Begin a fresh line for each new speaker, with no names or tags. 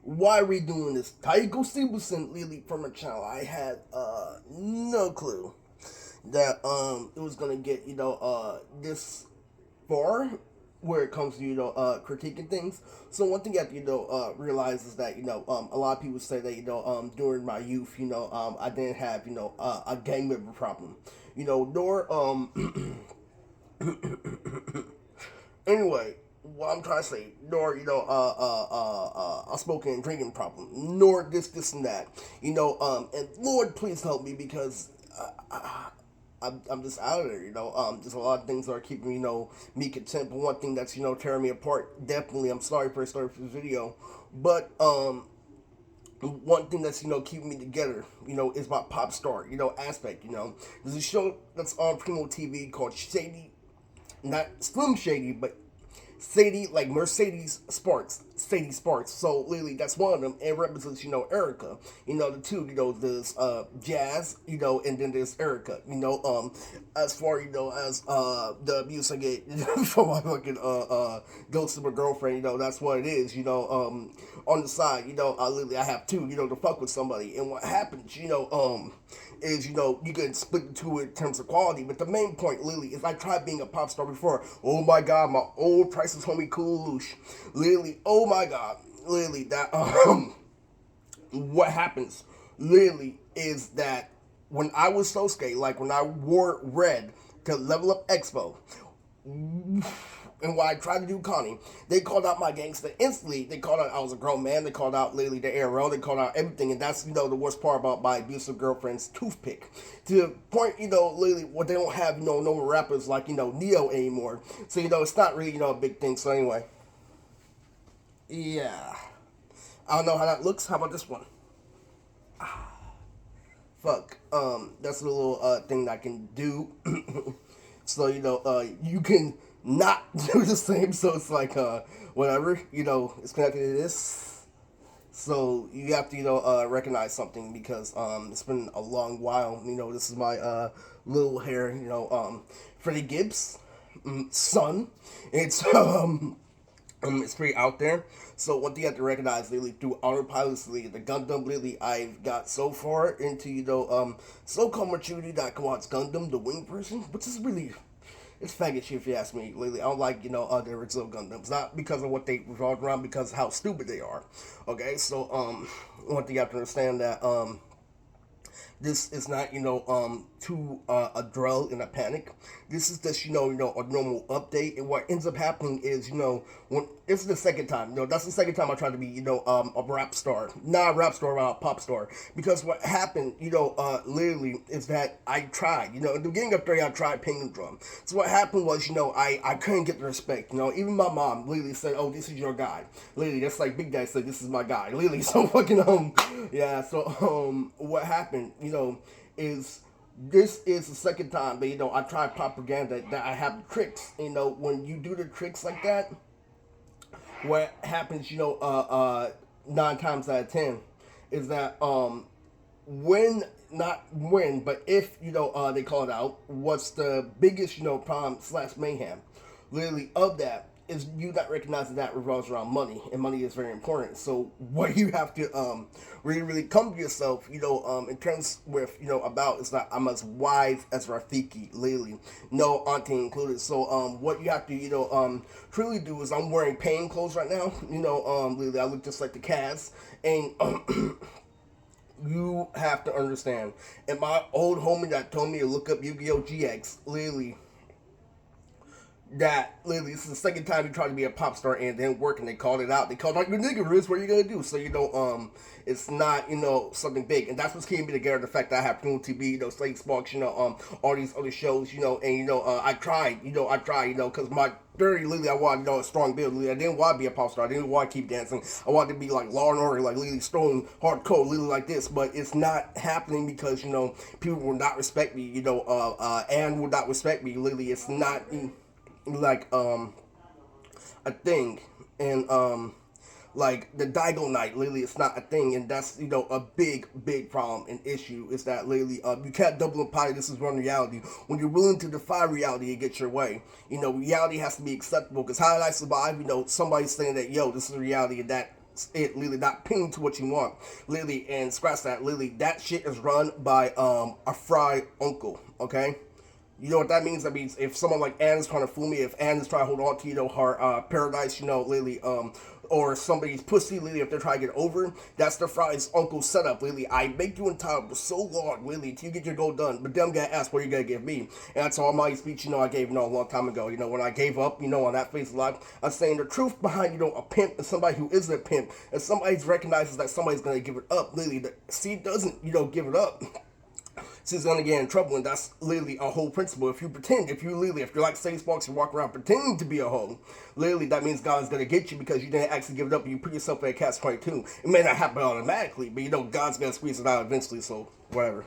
why are we doing this? Taiko Stevenson literally from a channel. I had no clue that it was gonna get this far where it comes to critiquing things. So one thing you have to realize is that a lot of people say that during my youth I didn't have a gang member problem, nor anyway, what I'm trying to say, nor a smoking and drinking problem, nor this and that, and Lord, please help me because I'm just out of there, there's a lot of things that are keeping me content. But one thing that's tearing me apart, definitely, I'm sorry for starting for this video, but one thing that's keeping me together, is my pop star, aspect. There's a show that's on Primo TV called Shady, not Slim Shady, but Sadie, like Mercedes Sparks, Sadie Sparks. So literally, that's one of them, and represents Erica. The two, there's Jazz, and then there's Erica. As far as the abuse I get from my fucking ghost of a girlfriend, that's what it is. On the side, literally I have two, to fuck with somebody, and what happens, is you can split the two in terms of quality. But the main point, literally, is I tried being a pop star before. Oh my god, my old Priceless homie Cooloosh. Literally, oh my god, literally that what happens literally is that when I was so skate, like when I wore red to Level Up Expo, and when I tried to do Connie, they called out my gangster instantly. They called out I was a grown man. They called out literally the ARL. They called out everything, and that's the worst part about my abusive girlfriend's toothpick. To the point, literally, what they don't have no more rappers like Neo anymore. So it's not really a big thing. So anyway, yeah, I don't know how that looks. How about this one? Fuck. That's a little thing that I can do. So you can not do the same. So it's like whatever. It's connected to this. So you have to recognize something because it's been a long while. This is my little hair. Freddie Gibbs, son. It's it's pretty out there. So one thing you have to recognize, literally, through Autopilot League, the Gundam, literally, I've got so far into, so-called maturity that I can watch Gundam, the wing version, which is really, it's faggot shit if you ask me, literally. I don't like, other original Gundams. Not because of what they revolve around, because of how stupid they are. Okay, so, one thing you have to understand that, this is not, to a drill in a panic. This is just, a normal update. And what ends up happening is, when this is the second time, that's the second time I tried to be, a rap star, not a rap star, a pop star. Because what happened, literally, is that I tried, in the beginning of 30, I tried Penguin Drum. So what happened was, I couldn't get the respect, even my mom literally said, oh, this is your guy. Literally, that's like Big Daddy said, this is my guy. Literally, so fucking, yeah, so, what happened, is this is the second time that I tried propaganda that I have tricks. When you do the tricks like that, what happens, 9 times out of 10, is that when not when, but if they call it out, what's the biggest problem slash mayhem, literally of that is you not recognizing that revolves around money, and money is very important. So what you have to really come to yourself, in terms with about is not I'm as wise as Rafiki, literally, no auntie included. So what you have to truly do is I'm wearing pain clothes right now, literally I look just like the Cavs, and you have to understand. And my old homie that told me to look up Yu-Gi-Oh! GX, literally, that literally this is the second time he tried to be a pop star and it didn't work, and they called it out. They called out your nigga Riz, what are you gonna do? So it's not something big, and that's what's keeping me together. The fact that I have Primo TV, Slate Sparks, all these other shows, and I tried, because my very literally I wanted a strong build. Literally, I didn't want to be a pop star. I didn't want to keep dancing. I wanted to be like Law and Order, like literally stone hardcore, literally like this. But it's not happening because people will not respect me. And will not respect me. Literally, it's not like a thing. And like the Daigo Night, literally, it's not a thing, and that's a big problem and issue. Is that literally you can't double and potty. This is one reality. When you're willing to defy reality and get your way, reality has to be acceptable. Because how did I survive? Somebody's saying that this is reality, and that it literally not paying to what you want. Literally, and scratch that, literally, that shit is run by a fry uncle, okay? You know what that means? That means if someone like Anne is trying to fool me, if Anne is trying to hold on to, her paradise, literally, or somebody's pussy, literally, if they're trying to get over, that's the Fry's uncle setup, literally. I make you entitled for so long, literally, till you get your goal done, but them gotta ask what you gonna give me. And that's all my speech, I gave, a long time ago. When I gave up, on that face of life, I'm saying the truth behind, a pimp and somebody who isn't a pimp, and somebody recognizes that somebody's gonna give it up, literally, the seed doesn't, give it up. She's gonna get in trouble, and that's literally a whole principle. If you're like Sadie Sparks, you walk around pretending to be a hoe, literally that means God is gonna get you because you didn't actually give it up and you put yourself in a catch 22. It may not happen automatically, but God's gonna squeeze it out eventually, so whatever.